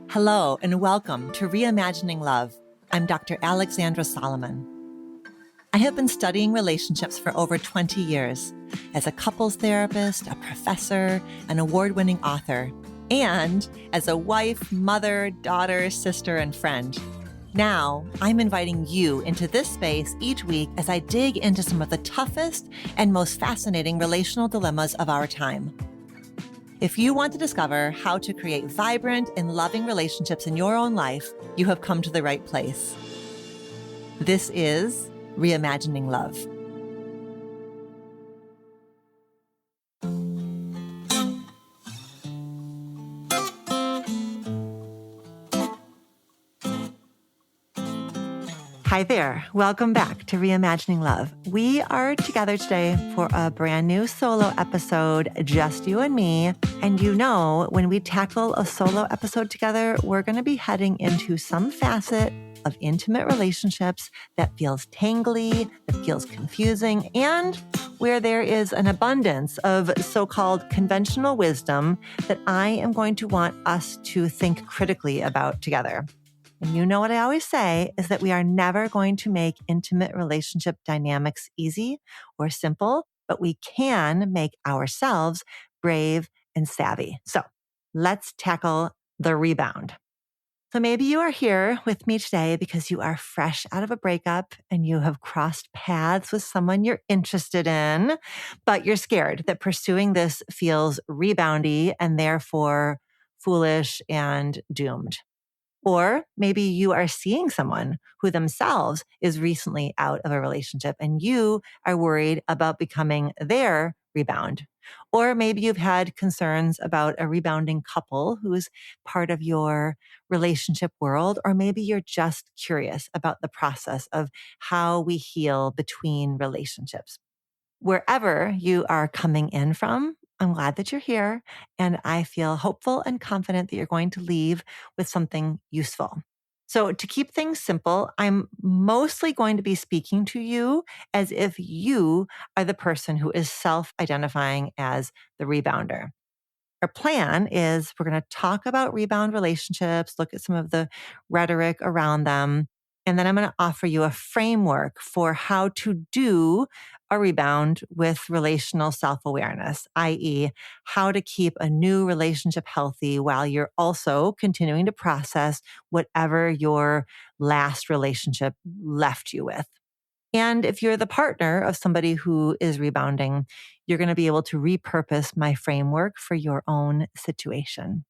Hello and welcome to Reimagining Love. I'm Dr. Alexandra Solomon. I have been studying relationships for over 20 years as a couples therapist, a professor, an award-winning author, and as a wife, mother, daughter, sister, and friend. Now, I'm inviting you into this space each week as I dig into some of the toughest and most fascinating relational dilemmas of our time. If you want to discover how to create vibrant and loving relationships in your own life, you have come to the right place. This is Reimagining Love. Hi there. Welcome back to Reimagining Love. We are together today for a brand new solo episode, just you and me. And you know, when we tackle a solo episode together, we're going to be heading into some facet of intimate relationships that feels tangly, that feels confusing, and where there is an abundance of so-called conventional wisdom that I am going to want us to think critically about together. And you know what I always say is that we are never going to make intimate relationship dynamics easy or simple, but we can make ourselves brave and savvy. So let's tackle the rebound. So maybe you are here with me today because you are fresh out of a breakup and you have crossed paths with someone you're interested in, but you're scared that pursuing this feels reboundy and therefore foolish and doomed. Or maybe you are seeing someone who themselves is recently out of a relationship and you are worried about becoming their rebound. Or maybe you've had concerns about a rebounding couple who's part of your relationship world. Or maybe you're just curious about the process of how we heal between relationships. Wherever you are coming in from, I'm glad that you're here, and I feel hopeful and confident that you're going to leave with something useful. So to keep things simple, I'm mostly going to be speaking to you as if you are the person who is self-identifying as the rebounder. Our plan is we're going to talk about rebound relationships, look at some of the rhetoric around them, and then I'm going to offer you a framework for how to do a rebound with relational self-awareness, i.e., how to keep a new relationship healthy while you're also continuing to process whatever your last relationship left you with. And if you're the partner of somebody who is rebounding, you're going to be able to repurpose my framework for your own situation.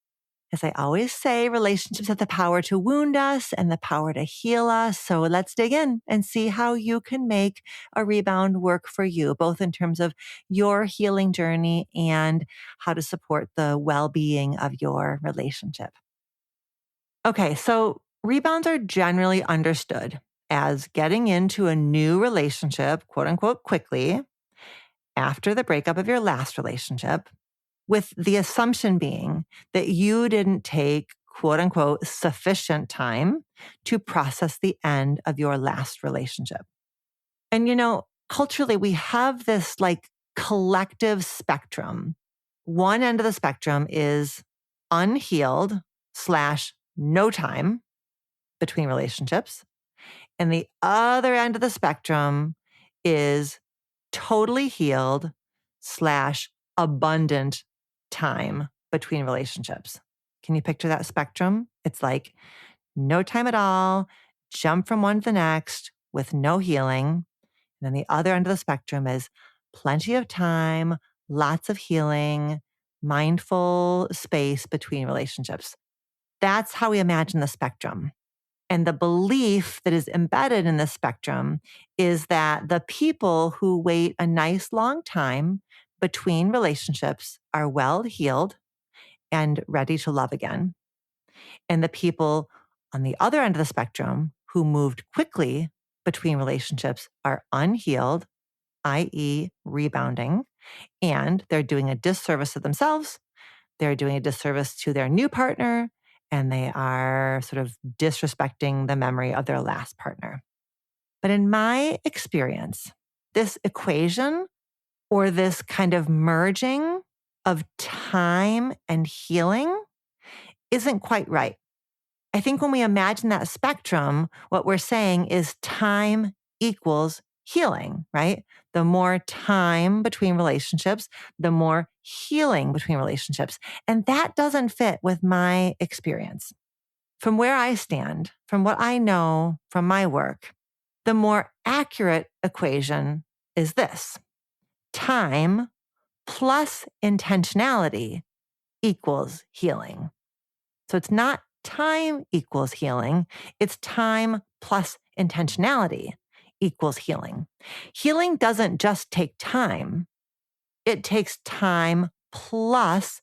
As I always say, relationships have the power to wound us and the power to heal us. So let's dig in and see how you can make a rebound work for you, both in terms of your healing journey and how to support the well-being of your relationship. Okay, so rebounds are generally understood as getting into a new relationship, quote unquote, quickly after the breakup of your last relationship, with the assumption being that you didn't take, quote unquote, sufficient time to process the end of your last relationship. And, you know, culturally, we have this like collective spectrum. One end of the spectrum is unhealed / no time between relationships. And the other end of the spectrum is totally healed / abundant time between relationships. Can you picture that spectrum? It's like no time at all, jump from one to the next with no healing. And then the other end of the spectrum is plenty of time, lots of healing, mindful space between relationships. That's how we imagine the spectrum. And the belief that is embedded in the spectrum is that the people who wait a nice long time between relationships are well healed and ready to love again. And the people on the other end of the spectrum who moved quickly between relationships are unhealed, i.e., rebounding, and they're doing a disservice to themselves. They're doing a disservice to their new partner, and they are sort of disrespecting the memory of their last partner. But in my experience, this equation or this kind of merging of time and healing isn't quite right. I think when we imagine that spectrum, what we're saying is time equals healing, right? The more time between relationships, the more healing between relationships. And that doesn't fit with my experience. From where I stand, from what I know from my work, the more accurate equation is this: time plus intentionality equals healing. So it's not time equals healing, it's time plus intentionality equals healing. Healing doesn't just take time, it takes time plus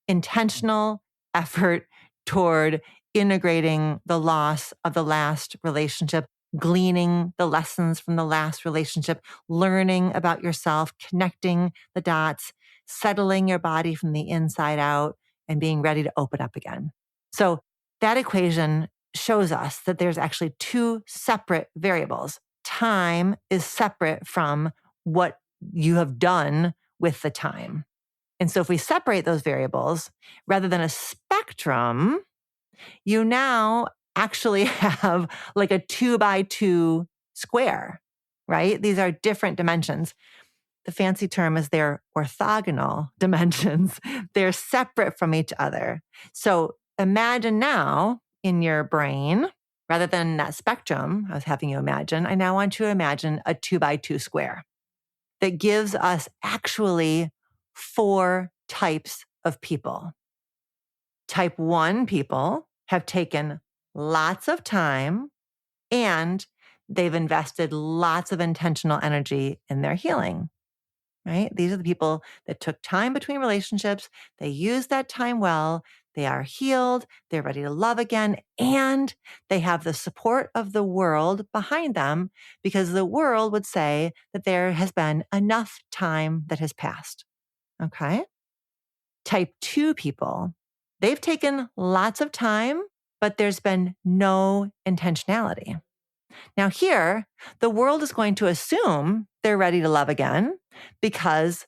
intentional effort toward integrating the loss of the last relationship, gleaning the lessons from the last relationship, learning about yourself, connecting the dots, settling your body from the inside out, and being ready to open up again. So that equation shows us that there's actually two separate variables. Time is separate from what you have done with the time. And so if we separate those variables, rather than a spectrum, you now actually have like a 2x2 square, right? These are different dimensions. The fancy term is they're orthogonal dimensions. They're separate from each other. So imagine now in your brain, rather than that spectrum I was having you imagine, I now want you to imagine a 2x2 square that gives us actually 4 types of people. Type 1 people have taken lots of time and they've invested lots of intentional energy in their healing, right? These are the people that took time between relationships. They used that time well. They are healed. They're ready to love again. And they have the support of the world behind them because the world would say that there has been enough time that has passed. Okay. Type 2 people, they've taken lots of time, but there's been no intentionality. Now, here, the world is going to assume they're ready to love again because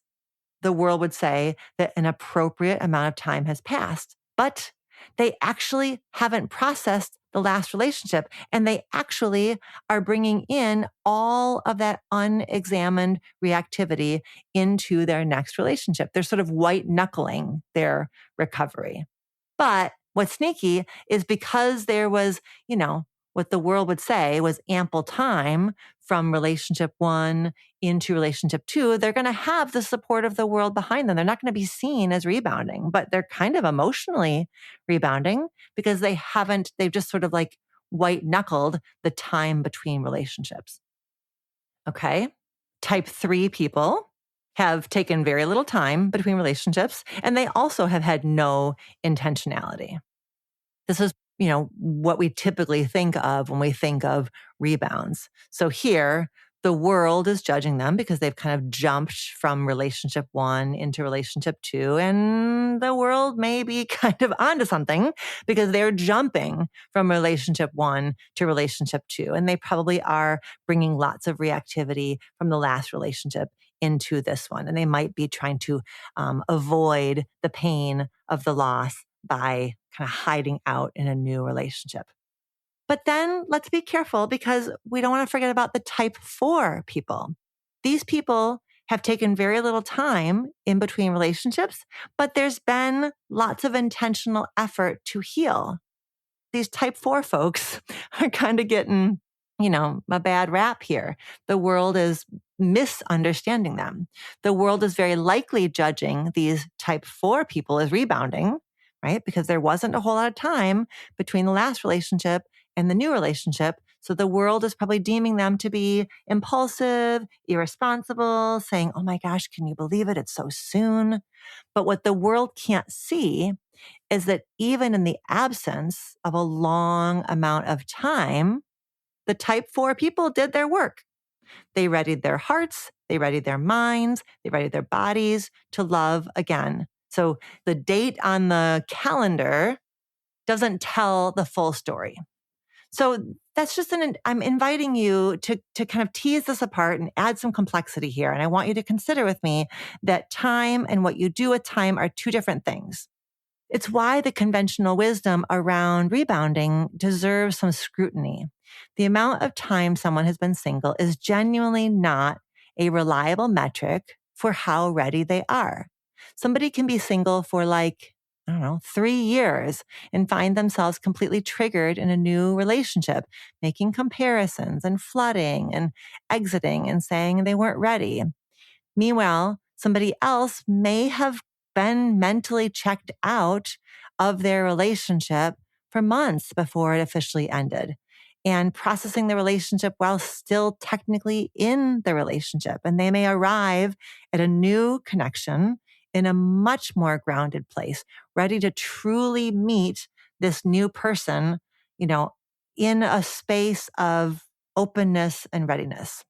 the world would say that an appropriate amount of time has passed, but they actually haven't processed the last relationship. And they actually are bringing in all of that unexamined reactivity into their next relationship. They're sort of white knuckling their recovery. But what's sneaky is because there was, what the world would say was ample time from relationship 1 into relationship 2, they're going to have the support of the world behind them. They're not going to be seen as rebounding, but they're kind of emotionally rebounding because they've just sort of like white knuckled the time between relationships. Okay. Type 3 people have taken very little time between relationships, and they also have had no intentionality. This is, what we typically think of when we think of rebounds. So here, the world is judging them because they've kind of jumped from relationship 1 into relationship 2. And the world may be kind of onto something because they're jumping from relationship 1 to relationship 2. And they probably are bringing lots of reactivity from the last relationship into this one. And they might be trying to avoid the pain of the loss by kind of hiding out in a new relationship. But then let's be careful because we don't want to forget about the type 4 people. These people have taken very little time in between relationships, but there's been lots of intentional effort to heal. These type 4 folks are kind of getting, a bad rap here. The world is misunderstanding them. The world is very likely judging these type 4 people as rebounding, right? Because there wasn't a whole lot of time between the last relationship and the new relationship. So the world is probably deeming them to be impulsive, irresponsible, saying, oh my gosh, can you believe it? It's so soon. But what the world can't see is that even in the absence of a long amount of time, the type 4 people did their work. They readied their hearts, they readied their minds, they readied their bodies to love again. So the date on the calendar doesn't tell the full story. So that's just I'm inviting you to kind of tease this apart and add some complexity here. And I want you to consider with me that time and what you do with time are two different things. It's why the conventional wisdom around rebounding deserves some scrutiny. The amount of time someone has been single is genuinely not a reliable metric for how ready they are. Somebody can be single for like, I don't know, 3 years and find themselves completely triggered in a new relationship, making comparisons and flooding and exiting and saying they weren't ready. Meanwhile, somebody else may have been mentally checked out of their relationship for months before it officially ended and processing the relationship while still technically in the relationship. And they may arrive at a new connection in a much more grounded place, ready to truly meet this new person, in a space of openness and readiness.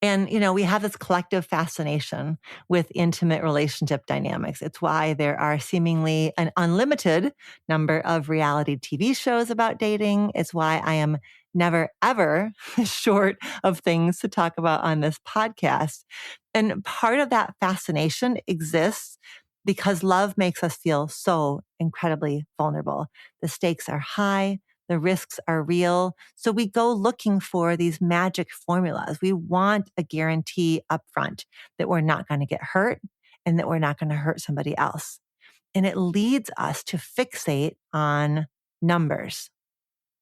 And, we have this collective fascination with intimate relationship dynamics. It's why there are seemingly an unlimited number of reality TV shows about dating. It's why I am never, ever short of things to talk about on this podcast. And part of that fascination exists because love makes us feel so incredibly vulnerable. The stakes are high. The risks are real. So we go looking for these magic formulas. We want a guarantee upfront that we're not going to get hurt and that we're not going to hurt somebody else. And it leads us to fixate on numbers.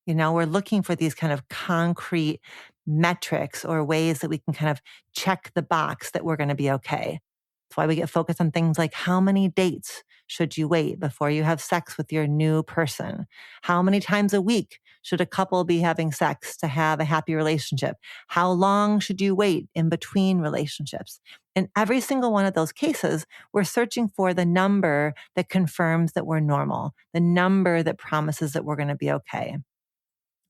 We're looking for these kind of concrete metrics or ways that we can kind of check the box that we're going to be okay. That's why we get focused on things like how many dates should you wait before you have sex with your new person? How many times a week should a couple be having sex to have a happy relationship? How long should you wait in between relationships? In every single one of those cases, we're searching for the number that confirms that we're normal, the number that promises that we're going to be okay.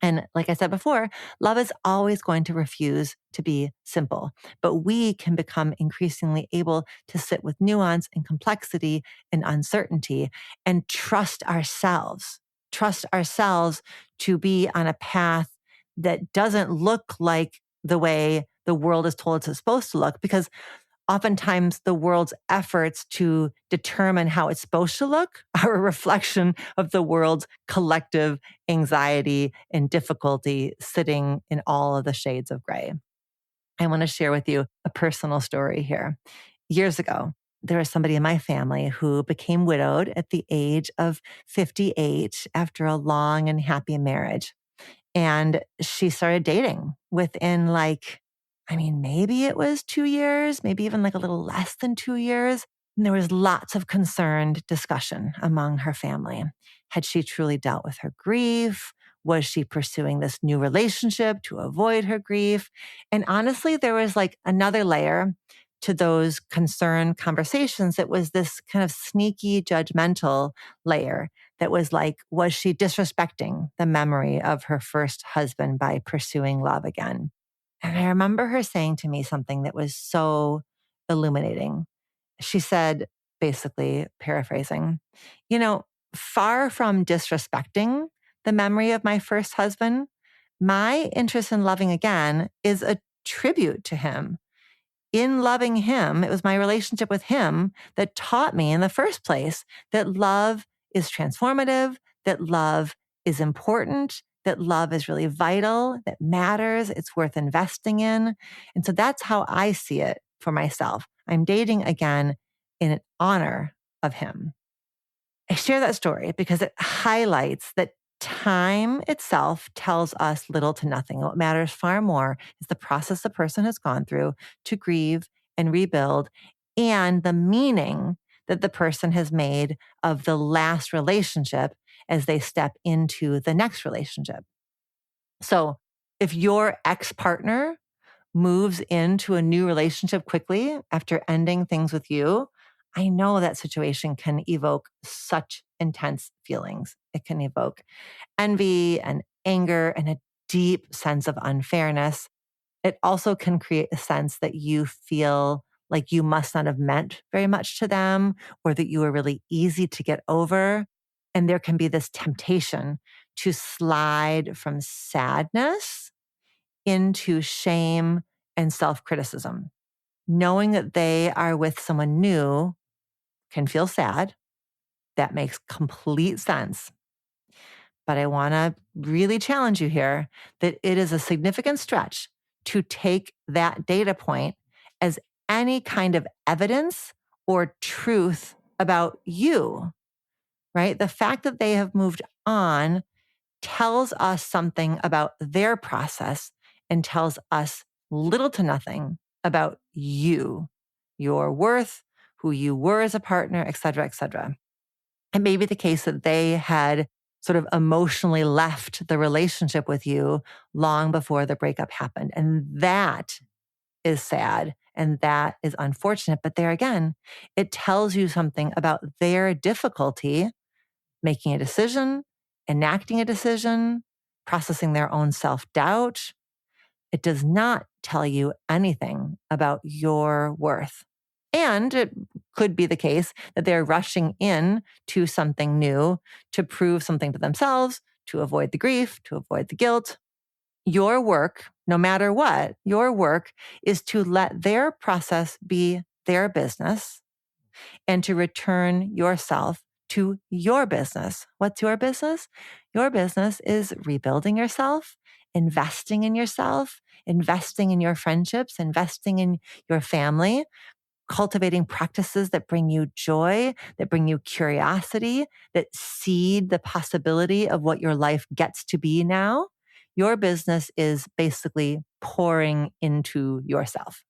And like I said before, love is always going to refuse to be simple, but we can become increasingly able to sit with nuance and complexity and uncertainty and trust ourselves to be on a path that doesn't look like the way the world is told it's supposed to look, because oftentimes the world's efforts to determine how it's supposed to look are a reflection of the world's collective anxiety and difficulty sitting in all of the shades of gray. I want to share with you a personal story here. Years ago, there was somebody in my family who became widowed at the age of 58 after a long and happy marriage. And she started dating within maybe it was 2 years, maybe even like a little less than 2 years. And there was lots of concerned discussion among her family. Had she truly dealt with her grief? Was she pursuing this new relationship to avoid her grief? And honestly, there was like another layer to those concerned conversations. It was this kind of sneaky, judgmental layer that was like, was she disrespecting the memory of her first husband by pursuing love again? And I remember her saying to me something that was so illuminating. She said, basically paraphrasing, far from disrespecting the memory of my first husband, my interest in loving again is a tribute to him. In loving him, it was my relationship with him that taught me in the first place that love is transformative, that love is important, that love is really vital, that matters, it's worth investing in. And so that's how I see it for myself. I'm dating again in honor of him. I share that story because it highlights that time itself tells us little to nothing. What matters far more is the process the person has gone through to grieve and rebuild, and the meaning that the person has made of the last relationship as they step into the next relationship. So if your ex-partner moves into a new relationship quickly after ending things with you, I know that situation can evoke such intense feelings. It can evoke envy and anger and a deep sense of unfairness. It also can create a sense that you feel like you must not have meant very much to them, or that you were really easy to get over. And there can be this temptation to slide from sadness into shame and self-criticism. Knowing that they are with someone new can feel sad. That makes complete sense. But I want to really challenge you here that it is a significant stretch to take that data point as any kind of evidence or truth about you, right? The fact that they have moved on tells us something about their process and tells us little to nothing about you, your worth, who you were as a partner, et cetera, et cetera. It may be the case that they had sort of emotionally left the relationship with you long before the breakup happened. And that is sad and that is unfortunate. But there again, it tells you something about their difficulty making a decision, enacting a decision, processing their own self-doubt. It does not tell you anything about your worth. And it could be the case that they're rushing in to something new to prove something to themselves, to avoid the grief, to avoid the guilt. Your work, no matter what, your work is to let their process be their business and to return yourself to your business. What's your business? Your business is rebuilding yourself, investing in yourself, investing in your friendships, investing in your family, cultivating practices that bring you joy, that bring you curiosity, that seed the possibility of what your life gets to be now. Your business is basically pouring into yourself.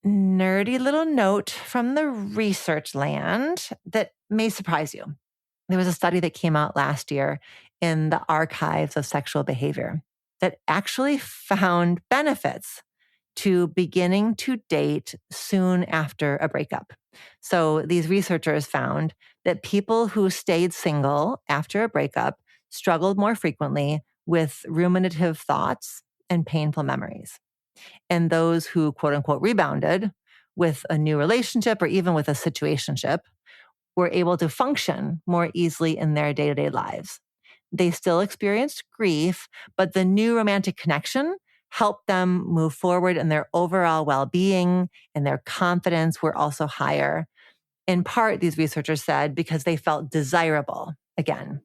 Nerdy little note from the research land that may surprise you. There was a study that came out last year in the archives of sexual behavior that actually found benefits to beginning to date soon after a breakup. So these researchers found that people who stayed single after a breakup struggled more frequently with ruminative thoughts and painful memories. And those who quote unquote rebounded with a new relationship or even with a situationship were able to function more easily in their day-to-day lives. They still experienced grief, but the new romantic connection helped them move forward in their overall well-being, and their confidence were also higher. In part, these researchers said, because they felt desirable again.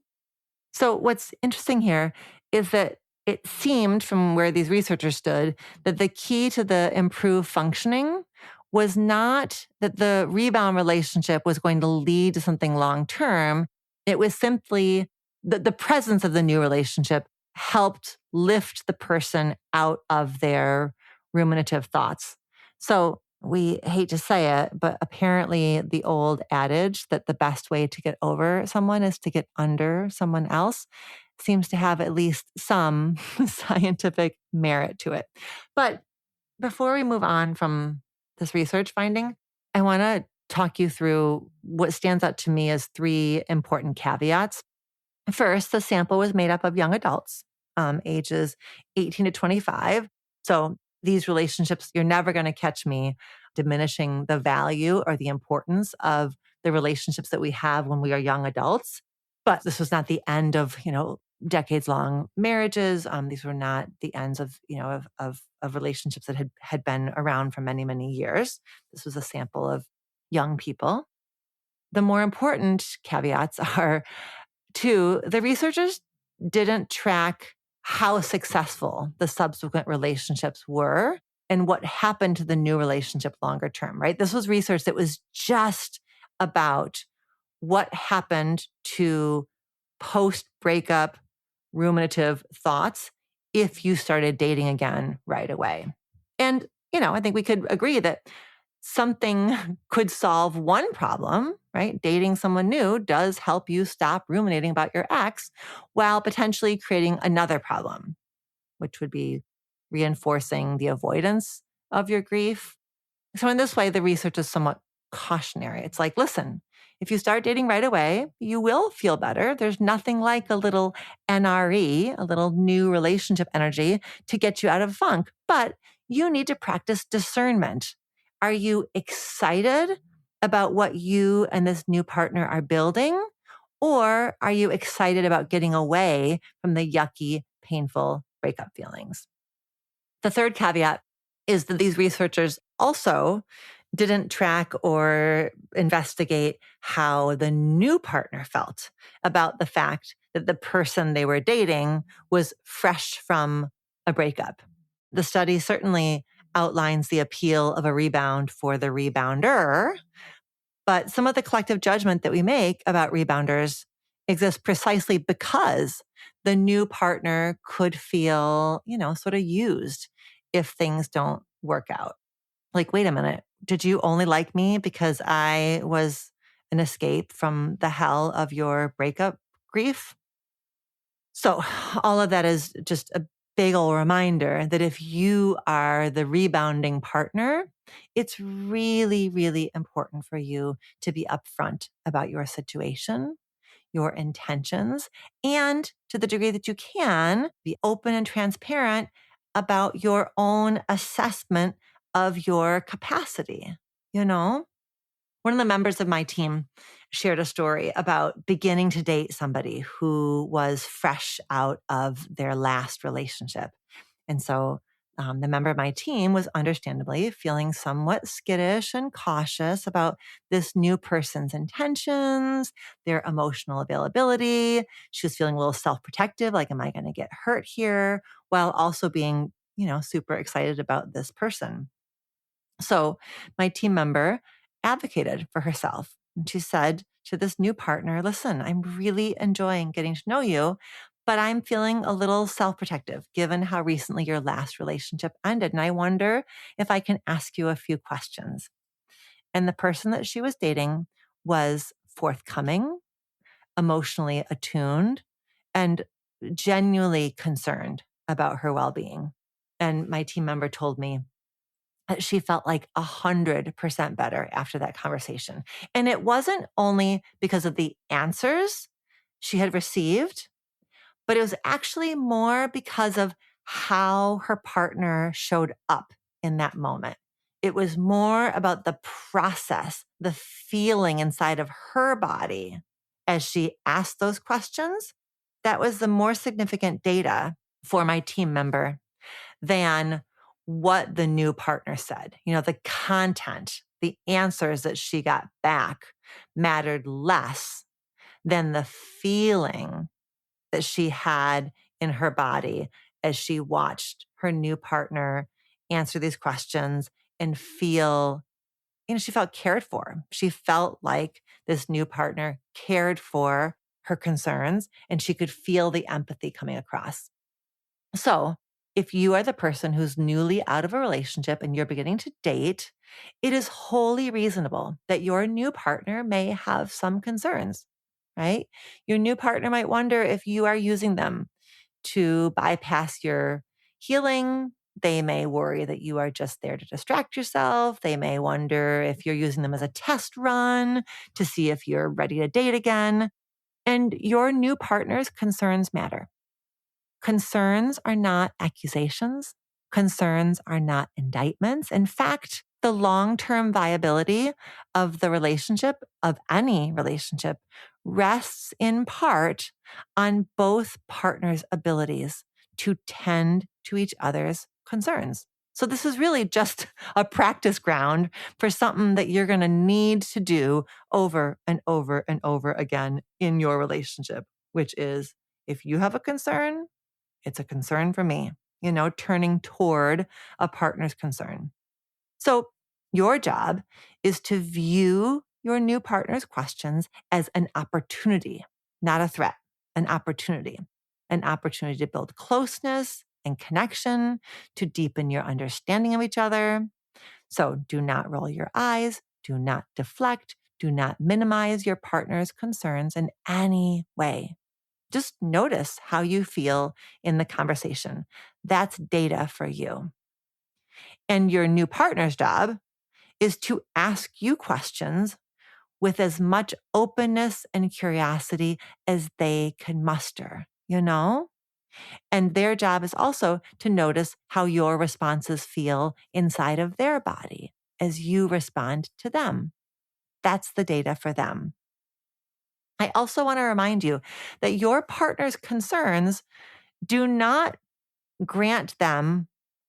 So what's interesting here is that it seemed from where these researchers stood that the key to the improved functioning was not that the rebound relationship was going to lead to something long-term. It was simply that the presence of the new relationship helped lift the person out of their ruminative thoughts. So we hate to say it, but apparently the old adage that the best way to get over someone is to get under someone else seems to have at least some scientific merit to it. But before we move on from this research finding, I want to talk you through what stands out to me as three important caveats. First, the sample was made up of young adults, ages 18 to 25. So these relationships, you're never going to catch me diminishing the value or the importance of the relationships that we have when we are young adults. But this was not the end of, decades-long marriages. These were not the ends of, of relationships that had been around for many, many years. This was a sample of young people. The more important caveats are, two, the researchers didn't track how successful the subsequent relationships were and what happened to the new relationship longer term, right? This was research that was just about what happened to post-breakup ruminative thoughts if you started dating again right away. And, I think we could agree that something could solve one problem, right? Dating someone new does help you stop ruminating about your ex while potentially creating another problem, which would be reinforcing the avoidance of your grief. So in this way, the research is somewhat cautionary. It's like, listen, if you start dating right away, you will feel better. There's nothing like a little NRE, a little new relationship energy to get you out of funk. But you need to practice discernment. Are you excited about what you and this new partner are building? Or are you excited about getting away from the yucky, painful breakup feelings? The third caveat is that these researchers also didn't track or investigate how the new partner felt about the fact that the person they were dating was fresh from a breakup. The study certainly outlines the appeal of a rebound for the rebounder, but some of the collective judgment that we make about rebounders exists precisely because the new partner could feel, sort of used if things don't work out. Like, wait a minute, did you only like me because I was an escape from the hell of your breakup grief? So all of that is just a big old reminder that if you are the rebounding partner, it's really, really important for you to be upfront about your situation, your intentions, and to the degree that you can, be open and transparent about your own assessment of your capacity. One of the members of my team shared a story about beginning to date somebody who was fresh out of their last relationship. And so the member of my team was understandably feeling somewhat skittish and cautious about this new person's intentions, their emotional availability. She was feeling a little self-protective, like, am I going to get hurt here? While also being, super excited about this person. So my team member advocated for herself. And she said to this new partner, listen, I'm really enjoying getting to know you, but I'm feeling a little self-protective given how recently your last relationship ended. And I wonder if I can ask you a few questions. And the person that she was dating was forthcoming, emotionally attuned, and genuinely concerned about her well-being. And my team member told me, she felt like 100% better after that conversation. And it wasn't only because of the answers she had received, but it was actually more because of how her partner showed up in that moment. It was more about the process, the feeling inside of her body as she asked those questions. That was the more significant data for my team member than what the new partner said. The content, the answers that she got back mattered less than the feeling that she had in her body as she watched her new partner answer these questions and feel, she felt cared for. She felt like this new partner cared for her concerns and she could feel the empathy coming across. So if you are the person who's newly out of a relationship and you're beginning to date, it is wholly reasonable that your new partner may have some concerns, right? Your new partner might wonder if you are using them to bypass your healing. They may worry that you are just there to distract yourself. They may wonder if you're using them as a test run to see if you're ready to date again. And your new partner's concerns matter. Concerns are not accusations. Concerns are not indictments. In fact, the long-term viability of the relationship, of any relationship, rests in part on both partners' abilities to tend to each other's concerns. So this is really just a practice ground for something that you're going to need to do over and over and over again in your relationship, which is if you have a concern, it's a concern for me, turning toward a partner's concern. So your job is to view your new partner's questions as an opportunity, not a threat, an opportunity to build closeness and connection, to deepen your understanding of each other. So do not roll your eyes, do not deflect, do not minimize your partner's concerns in any way. Just notice how you feel in the conversation. That's data for you. And your new partner's job is to ask you questions with as much openness and curiosity as they can muster, And their job is also to notice how your responses feel inside of their body as you respond to them. That's the data for them. I also want to remind you that your partner's concerns do not grant them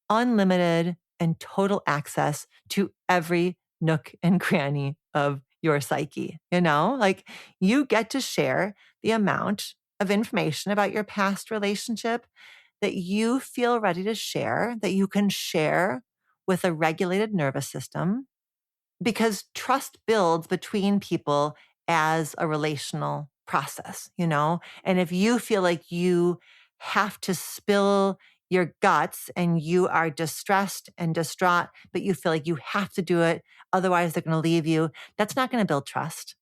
unlimited and total access to every nook and cranny of your psyche. Like you get to share the amount of information about your past relationship that you feel ready to share, that you can share with a regulated nervous system, because trust builds between people as a relational process. And if you feel like you have to spill your guts and you are distressed and distraught, but you feel like you have to do it, otherwise they're going to leave you, that's not going to build trust.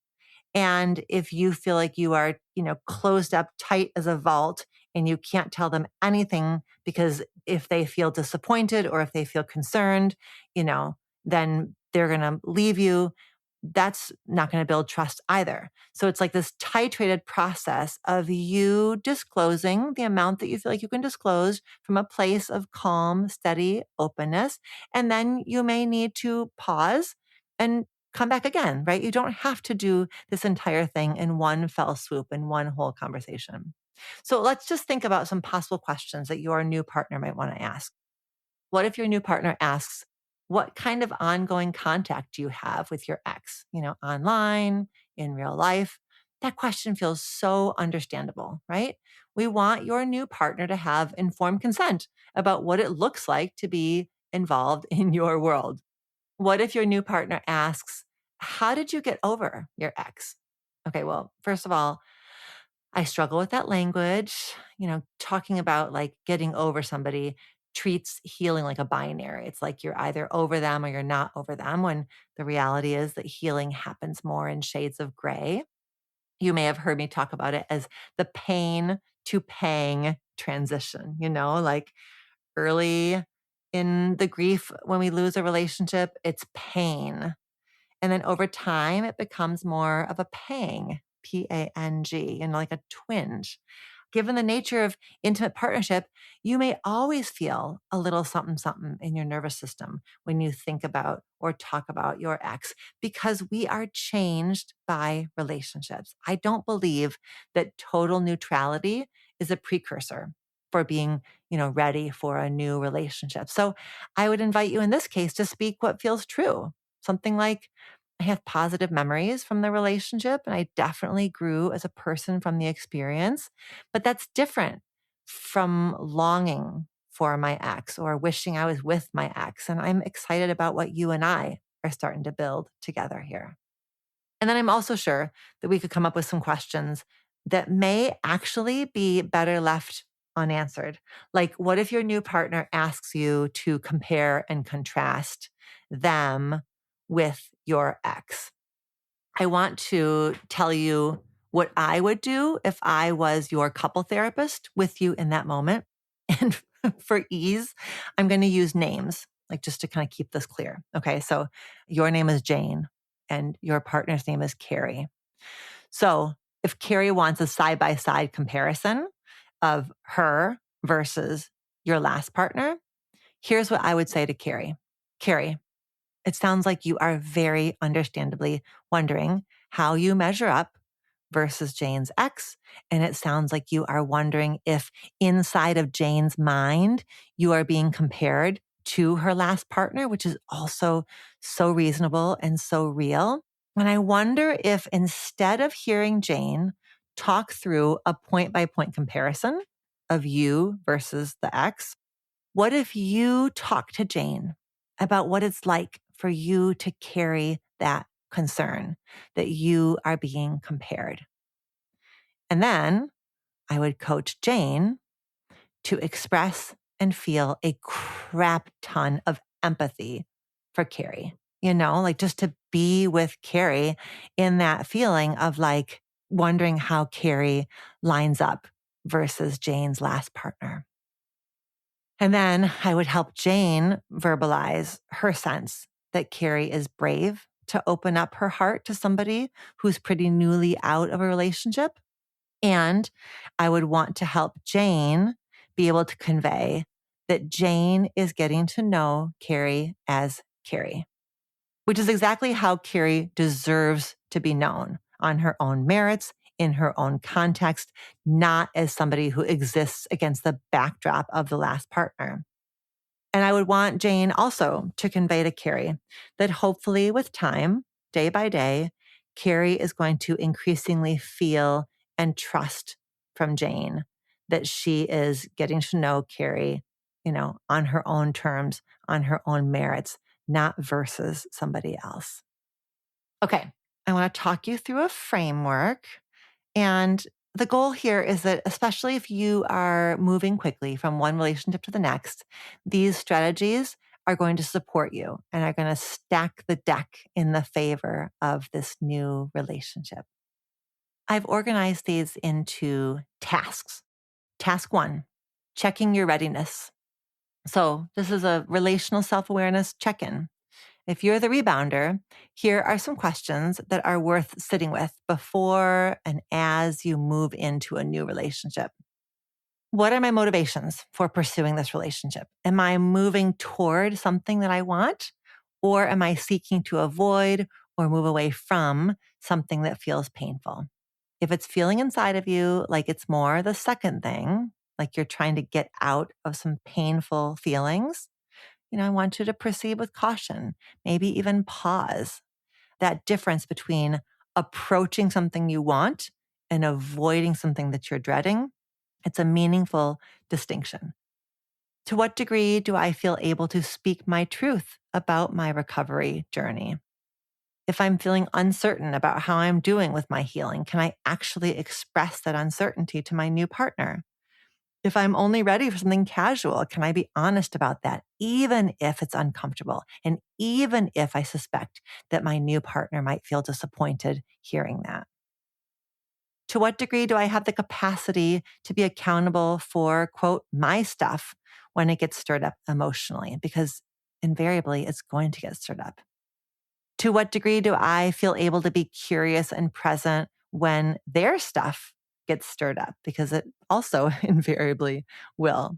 And if you feel like you are, closed up tight as a vault and you can't tell them anything because if they feel disappointed or if they feel concerned, then they're going to leave you. That's not going to build trust either. So it's like this titrated process of you disclosing the amount that you feel like you can disclose from a place of calm, steady openness. And then you may need to pause and come back again, right? You don't have to do this entire thing in one fell swoop, in one whole conversation. So let's just think about some possible questions that your new partner might want to ask. What if your new partner asks, what kind of ongoing contact do you have with your ex, online, in real life? That question feels so understandable, right? We want your new partner to have informed consent about what it looks like to be involved in your world. What if your new partner asks, how did you get over your ex? Okay, well, first of all, I struggle with that language. Talking about like getting over somebody treats healing like a binary. It's like you're either over them or you're not over them, when the reality is that healing happens more in shades of gray. You may have heard me talk about it as the pain to pang transition, like early in the grief when we lose a relationship, it's pain. And then over time, it becomes more of a pang, Pang, like a twinge. Given the nature of intimate partnership, you may always feel a little something, something in your nervous system when you think about or talk about your ex, because we are changed by relationships. I don't believe that total neutrality is a precursor for being, ready for a new relationship. So I would invite you in this case to speak what feels true. Something like, I have positive memories from the relationship, and I definitely grew as a person from the experience. But that's different from longing for my ex or wishing I was with my ex. And I'm excited about what you and I are starting to build together here. And then I'm also sure that we could come up with some questions that may actually be better left unanswered. Like, what if your new partner asks you to compare and contrast them with your ex? I want to tell you what I would do if I was your couple therapist with you in that moment. And for ease, I'm going to use names, like just to kind of keep this clear. Okay. So your name is Jane and your partner's name is Carrie. So if Carrie wants a side-by-side comparison of her versus your last partner, here's what I would say to Carrie. Carrie, it sounds like you are very understandably wondering how you measure up versus Jane's ex. And it sounds like you are wondering if inside of Jane's mind, you are being compared to her last partner, which is also so reasonable and so real. And I wonder if instead of hearing Jane talk through a point by point comparison of you versus the ex, what if you talk to Jane about what it's like for you to carry that concern that you are being compared? And then I would coach Jane to express and feel a crap ton of empathy for Carrie, like just to be with Carrie in that feeling of like wondering how Carrie lines up versus Jane's last partner. And then I would help Jane verbalize her sense that Carrie is brave to open up her heart to somebody who's pretty newly out of a relationship. And I would want to help Jane be able to convey that Jane is getting to know Carrie as Carrie, which is exactly how Carrie deserves to be known, on her own merits, in her own context, not as somebody who exists against the backdrop of the last partner. And I would want Jane also to convey to Carrie that hopefully with time, day by day, Carrie is going to increasingly feel and trust from Jane that she is getting to know Carrie, on her own terms, on her own merits, not versus somebody else. Okay, I want to talk you through a framework. And the goal here is that, especially if you are moving quickly from one relationship to the next, these strategies are going to support you and are going to stack the deck in the favor of this new relationship. I've organized these into tasks. Task 1, checking your readiness. So this is a relational self-awareness check-in. If you're the rebounder, here are some questions that are worth sitting with before and as you move into a new relationship. What are my motivations for pursuing this relationship? Am I moving toward something that I want? Or am I seeking to avoid or move away from something that feels painful? If it's feeling inside of you like it's more the second thing, like you're trying to get out of some painful feelings, I want you to proceed with caution, maybe even pause. That difference between approaching something you want and avoiding something that you're dreading, it's a meaningful distinction. To what degree do I feel able to speak my truth about my recovery journey? If I'm feeling uncertain about how I'm doing with my healing, can I actually express that uncertainty to my new partner? If I'm only ready for something casual, can I be honest about that, even if it's uncomfortable, and even if I suspect that my new partner might feel disappointed hearing that? To what degree do I have the capacity to be accountable for, quote, my stuff when it gets stirred up emotionally? Because invariably it's going to get stirred up. To what degree do I feel able to be curious and present when their stuff gets stirred up? Because it also invariably will.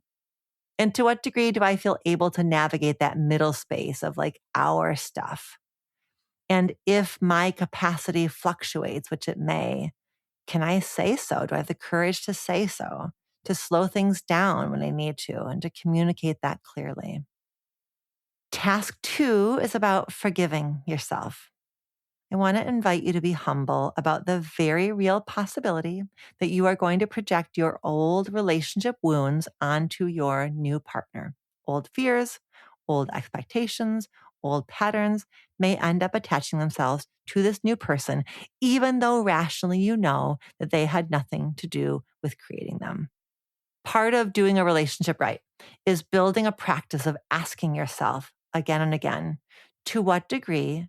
And to what degree do I feel able to navigate that middle space of like our stuff? And if my capacity fluctuates, which it may, can I say so? Do I have the courage to say so, to slow things down when I need to, and to communicate that clearly? Task 2 is about forgiving yourself. I want to invite you to be humble about the very real possibility that you are going to project your old relationship wounds onto your new partner. Old fears, old expectations, old patterns may end up attaching themselves to this new person, even though rationally you know that they had nothing to do with creating them. Part of doing a relationship right is building a practice of asking yourself again and again, to what degree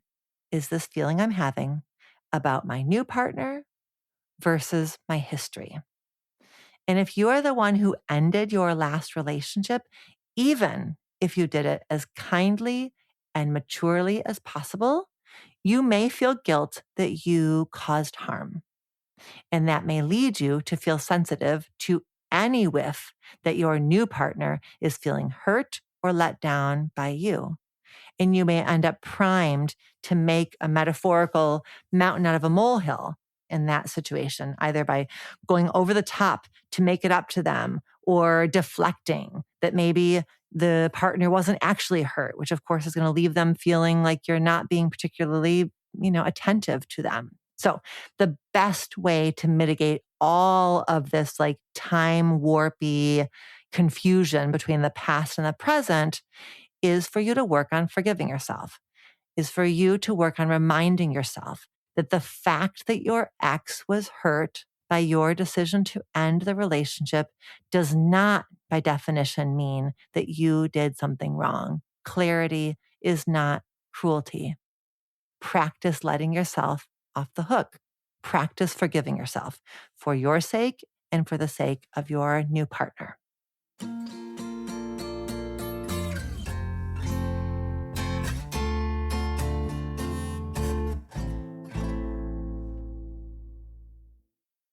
is this feeling I'm having about my new partner versus my history? And if you are the one who ended your last relationship, even if you did it as kindly and maturely as possible, you may feel guilt that you caused harm. And that may lead you to feel sensitive to any whiff that your new partner is feeling hurt or let down by you. And you may end up primed to make a metaphorical mountain out of a molehill in that situation, either by going over the top to make it up to them or deflecting that maybe the partner wasn't actually hurt, which of course is going to leave them feeling like you're not being particularly, attentive to them. So the best way to mitigate all of this like time warpy confusion between the past and the present is for you to work on forgiving yourself, is for you to work on reminding yourself that the fact that your ex was hurt by your decision to end the relationship does not, by definition, mean that you did something wrong. Clarity is not cruelty. Practice letting yourself off the hook. Practice forgiving yourself for your sake and for the sake of your new partner.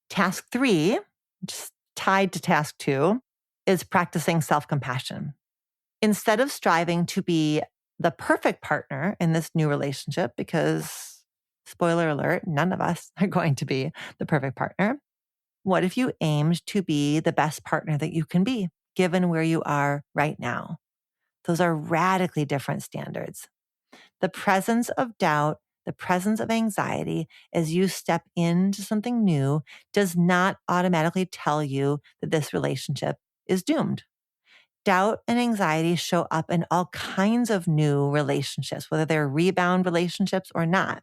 Task 3, just tied to task 2, is practicing self-compassion. Instead of striving to be the perfect partner in this new relationship, because spoiler alert, none of us are going to be the perfect partner. What if you aimed to be the best partner that you can be, given where you are right now? Those are radically different standards. The presence of doubt, the presence of anxiety as you step into something new does not automatically tell you that this relationship is doomed. Doubt and anxiety show up in all kinds of new relationships, whether they're rebound relationships or not.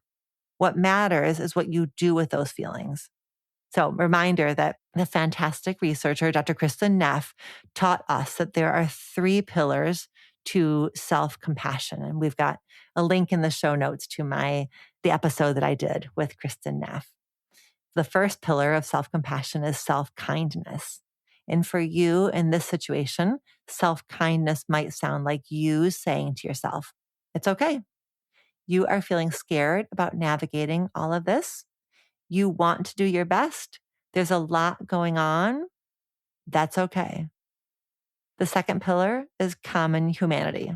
What matters is what you do with those feelings. So, reminder that the fantastic researcher, Dr. Kristen Neff, taught us that there are 3 pillars to self-compassion. And we've got a link in the show notes to the episode that I did with Kristen Neff. The first pillar of self-compassion is self-kindness. And for you in this situation, self-kindness might sound like you saying to yourself, it's okay. You are feeling scared about navigating all of this. You want to do your best. There's a lot going on. That's okay. The second pillar is common humanity.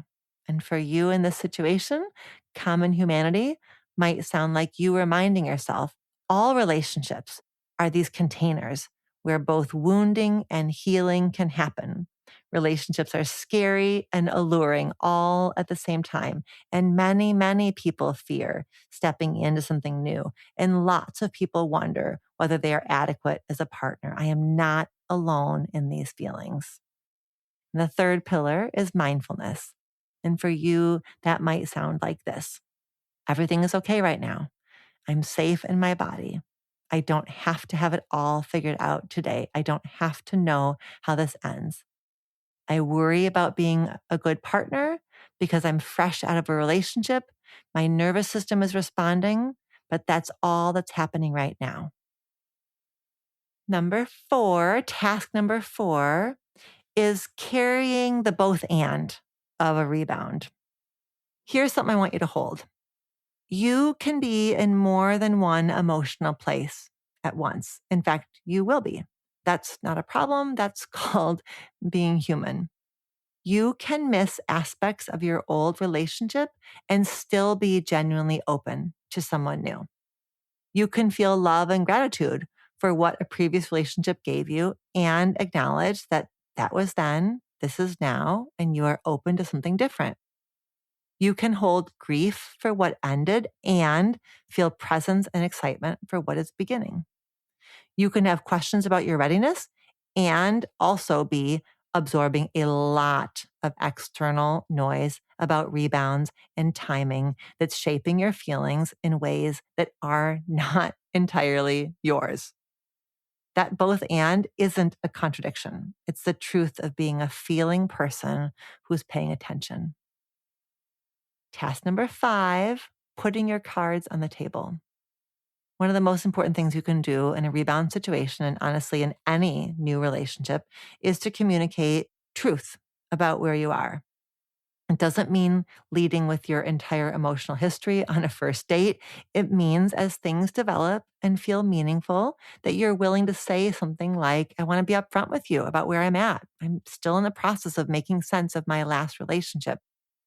And for you in this situation, common humanity might sound like you reminding yourself all relationships are these containers where both wounding and healing can happen. Relationships are scary and alluring all at the same time. And many, many people fear stepping into something new. And lots of people wonder whether they are adequate as a partner. I am not alone in these feelings. And the third pillar is mindfulness. And for you, that might sound like this. Everything is okay right now. I'm safe in my body. I don't have to have it all figured out today. I don't have to know how this ends. I worry about being a good partner because I'm fresh out of a relationship. My nervous system is responding, but that's all that's happening right now. Task number 4 is carrying the both and of a rebound. Here's something I want you to hold. You can be in more than one emotional place at once. In fact, you will be. That's not a problem. That's called being human. You can miss aspects of your old relationship and still be genuinely open to someone new. You can feel love and gratitude for what a previous relationship gave you and acknowledge that that was then, this is now, and you are open to something different. You can hold grief for what ended and feel presence and excitement for what is beginning. You can have questions about your readiness and also be absorbing a lot of external noise about rebounds and timing that's shaping your feelings in ways that are not entirely yours. That both and isn't a contradiction. It's the truth of being a feeling person who's paying attention. Task number 5, putting your cards on the table. One of the most important things you can do in a rebound situation, and honestly in any new relationship, is to communicate truth about where you are. It doesn't mean leading with your entire emotional history on a first date. It means as things develop and feel meaningful, that you're willing to say something like, I want to be upfront with you about where I'm at. I'm still in the process of making sense of my last relationship.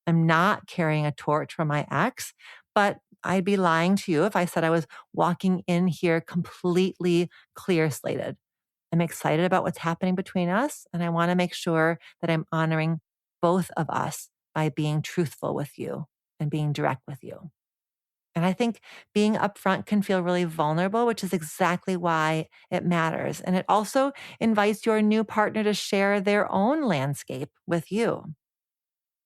I'm not carrying a torch from my ex, but I'd be lying to you if I said I was walking in here completely clear slated. I'm excited about what's happening between us, and I want to make sure that I'm honoring both of us by being truthful with you and being direct with you. And I think being upfront can feel really vulnerable, which is exactly why it matters. And it also invites your new partner to share their own landscape with you.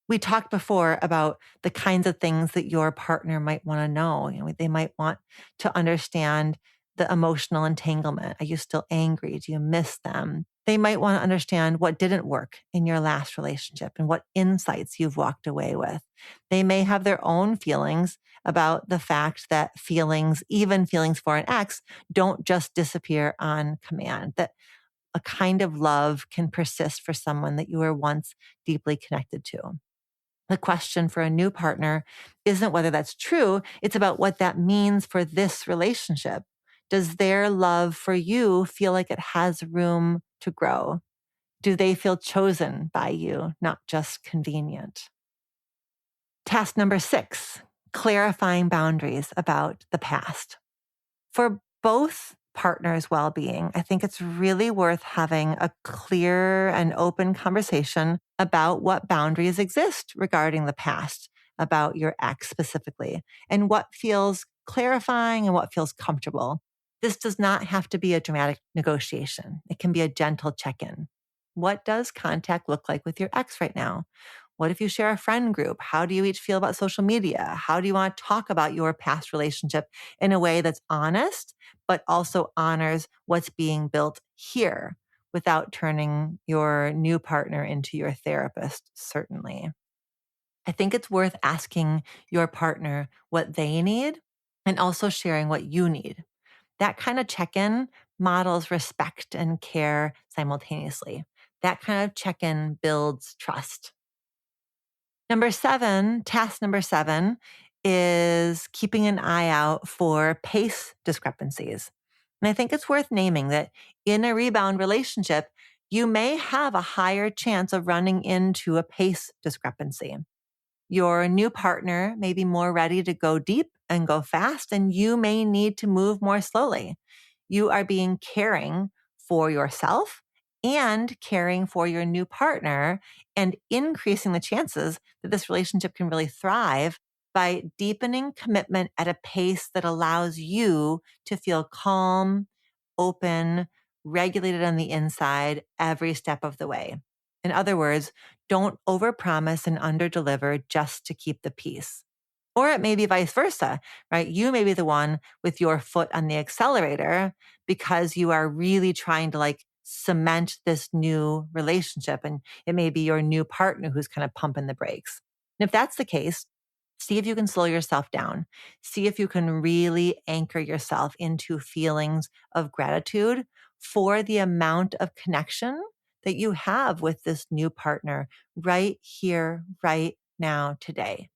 We talked before about the kinds of things that your partner might want to know. They might want to understand the emotional entanglement. Are you still angry? Do you miss them? They might want to understand what didn't work in your last relationship and what insights you've walked away with. They may have their own feelings about the fact that feelings, even feelings for an ex, don't just disappear on command, that a kind of love can persist for someone that you were once deeply connected to. The question for a new partner isn't whether that's true. It's about what that means for this relationship. Does their love for you feel like it has room to grow? Do they feel chosen by you, not just convenient? Task number 6, clarifying boundaries about the past. For both partners' well-being, I think it's really worth having a clear and open conversation about what boundaries exist regarding the past, about your ex specifically, and what feels clarifying and what feels comfortable. This does not have to be a dramatic negotiation. It can be a gentle check-in. What does contact look like with your ex right now? What if you share a friend group? How do you each feel about social media? How do you want to talk about your past relationship in a way that's honest, but also honors what's being built here without turning your new partner into your therapist, certainly. I think it's worth asking your partner what they need and also sharing what you need. That kind of check-in models respect and care simultaneously. That kind of check-in builds trust. Task number 7 is keeping an eye out for pace discrepancies. And I think it's worth naming that in a rebound relationship, you may have a higher chance of running into a pace discrepancy. Your new partner may be more ready to go deep and go fast, and you may need to move more slowly. You are being caring for yourself and caring for your new partner and increasing the chances that this relationship can really thrive by deepening commitment at a pace that allows you to feel calm, open, regulated on the inside every step of the way. In other words, don't overpromise and underdeliver just to keep the peace. Or it may be vice versa, right? You may be the one with your foot on the accelerator because you are really trying to cement this new relationship. And it may be your new partner who's kind of pumping the brakes. And if that's the case, see if you can slow yourself down. See if you can really anchor yourself into feelings of gratitude for the amount of connection that you have with this new partner right here, right now, today.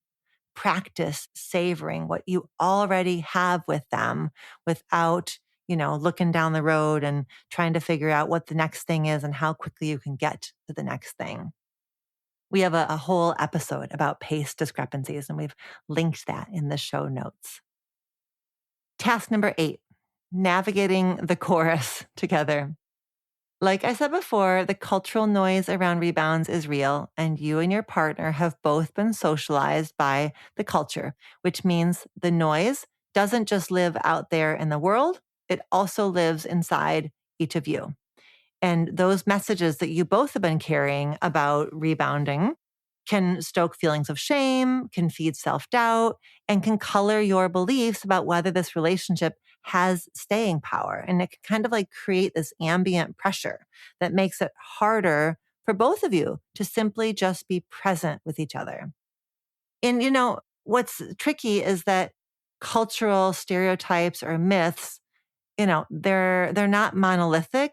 Practice savoring what you already have with them without, looking down the road and trying to figure out what the next thing is and how quickly you can get to the next thing. We have a whole episode about pace discrepancies, and we've linked that in the show notes. Task number 8, navigating the chorus together. Like I said before, the cultural noise around rebounds is real, and you and your partner have both been socialized by the culture, which means the noise doesn't just live out there in the world, it also lives inside each of you. And those messages that you both have been carrying about rebounding can stoke feelings of shame, can feed self-doubt, and can color your beliefs about whether this relationship has staying power. And it can kind of create this ambient pressure that makes it harder for both of you to simply just be present with each other. And what's tricky is that cultural stereotypes or myths, they're not monolithic,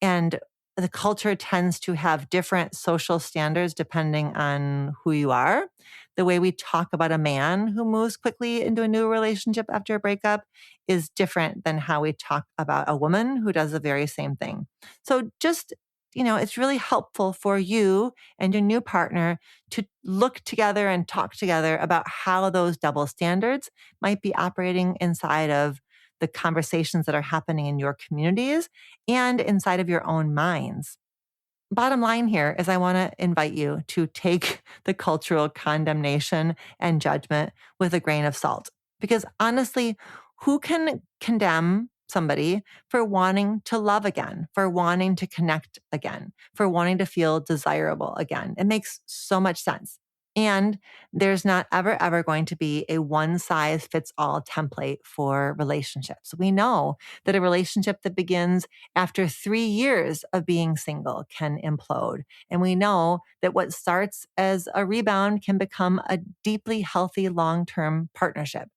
and the culture tends to have different social standards depending on who you are. The way we talk about a man who moves quickly into a new relationship after a breakup is different than how we talk about a woman who does the very same thing. So just, it's really helpful for you and your new partner to look together and talk together about how those double standards might be operating inside of the conversations that are happening in your communities and inside of your own minds. Bottom line here is I want to invite you to take the cultural condemnation and judgment with a grain of salt. Because honestly, who can condemn somebody for wanting to love again, for wanting to connect again, for wanting to feel desirable again? It makes so much sense. And there's not ever going to be a one size fits all template for relationships. We know that a relationship that begins after 3 years of being single can implode. And we know that what starts as a rebound can become a deeply healthy long-term partnership.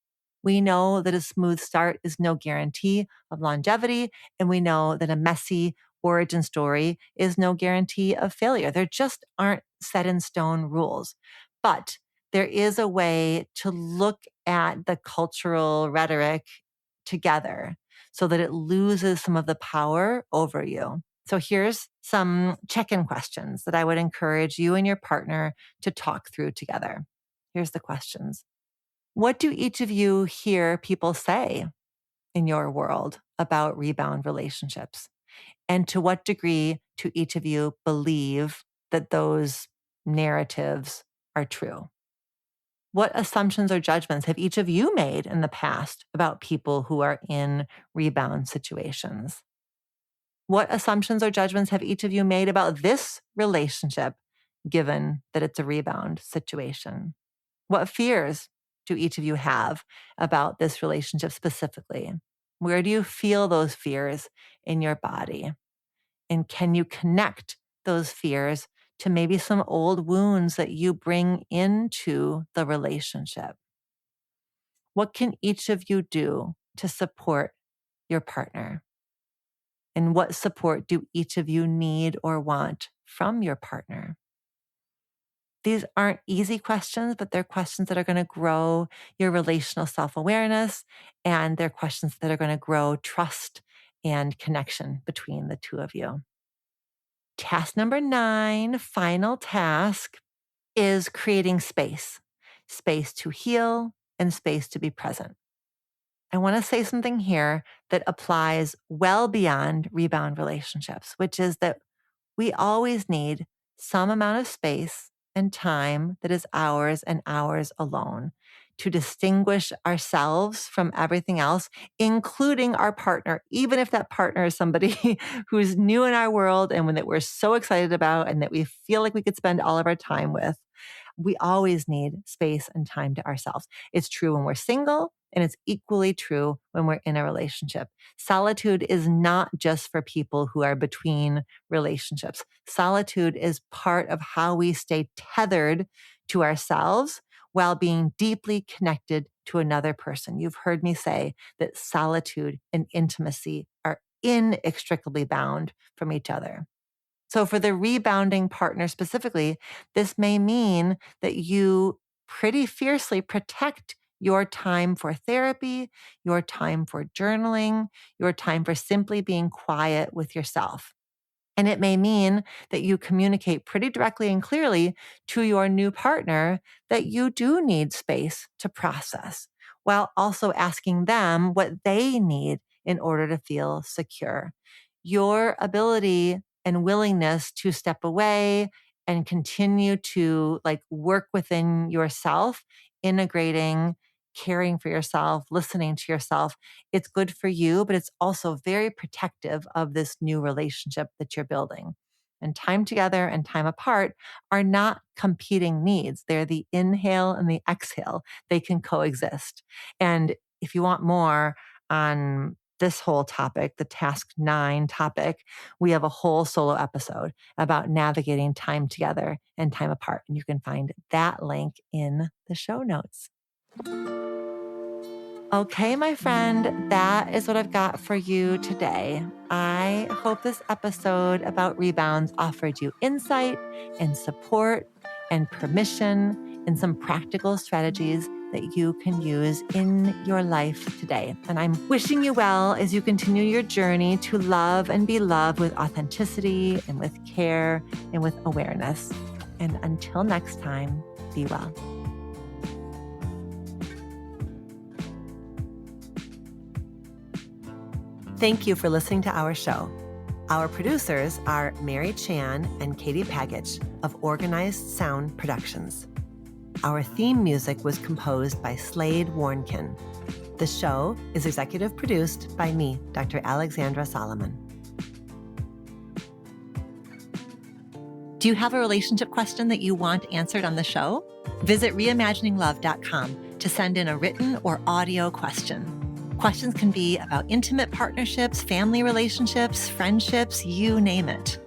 We know that a smooth start is no guarantee of longevity. And we know that a messy origin story is no guarantee of failure. There just aren't set in stone rules. But there is a way to look at the cultural rhetoric together so that it loses some of the power over you. So here's some check-in questions that I would encourage you and your partner to talk through together. Here's the questions. What do each of you hear people say in your world about rebound relationships? And to what degree do each of you believe that those narratives are true? What assumptions or judgments have each of you made in the past about people who are in rebound situations? What assumptions or judgments have each of you made about this relationship, given that it's a rebound situation? What fears do each of you have about this relationship specifically? Where do you feel those fears in your body? And can you connect those fears to maybe some old wounds that you bring into the relationship? What can each of you do to support your partner? And what support do each of you need or want from your partner? These aren't easy questions, but they're questions that are going to grow your relational self-awareness, and they're questions that are going to grow trust and connection between the two of you. Task number 9, final task, is creating space to heal and space to be present. I want to say something here that applies well beyond rebound relationships, which is that we always need some amount of space and time that is ours and ours alone to distinguish ourselves from everything else, including our partner, even if that partner is somebody who's new in our world and one that we're so excited about and that we feel like we could spend all of our time with. We always need space and time to ourselves. It's true when we're single, and it's equally true when we're in a relationship. Solitude is not just for people who are between relationships. Solitude is part of how we stay tethered to ourselves while being deeply connected to another person. You've heard me say that solitude and intimacy are inextricably bound from each other. So for the rebounding partner specifically, this may mean that you pretty fiercely protect your time for therapy, your time for journaling, your time for simply being quiet with yourself. And it may mean that you communicate pretty directly and clearly to your new partner that you do need space to process, while also asking them what they need in order to feel secure. Your ability and willingness to step away and continue to work within yourself, integrating, caring for yourself, listening to yourself. It's good for you, but it's also very protective of this new relationship that you're building. And time together and time apart are not competing needs. They're the inhale and the exhale. They can coexist. And if you want more on this whole topic, the task 9 topic, we have a whole solo episode about navigating time together and time apart. And you can find that link in the show notes. Okay, my friend, that is what I've got for you today. I hope this episode about rebounds offered you insight and support and permission and some practical strategies that you can use in your life today. And I'm wishing you well as you continue your journey to love and be loved with authenticity and with care and with awareness. And until next time, be well. Thank you for listening to our show. Our producers are Mary Chan and Katie Pagich of Organized Sound Productions. Our theme music was composed by Slade Warnkin. The show is executive produced by me, Dr. Alexandra Solomon. Do you have a relationship question that you want answered on the show? Visit reimagininglove.com to send in a written or audio question. Questions can be about intimate partnerships, family relationships, friendships, you name it.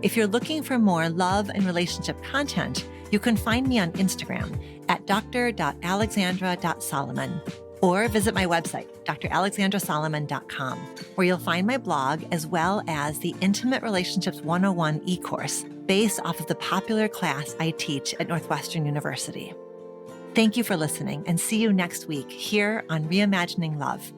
If you're looking for more love and relationship content, you can find me on Instagram at dr.alexandra.solomon or visit my website, dralexandrasolomon.com, where you'll find my blog as well as the Intimate Relationships 101 e-course based off of the popular class I teach at Northwestern University. Thank you for listening and see you next week here on Reimagining Love.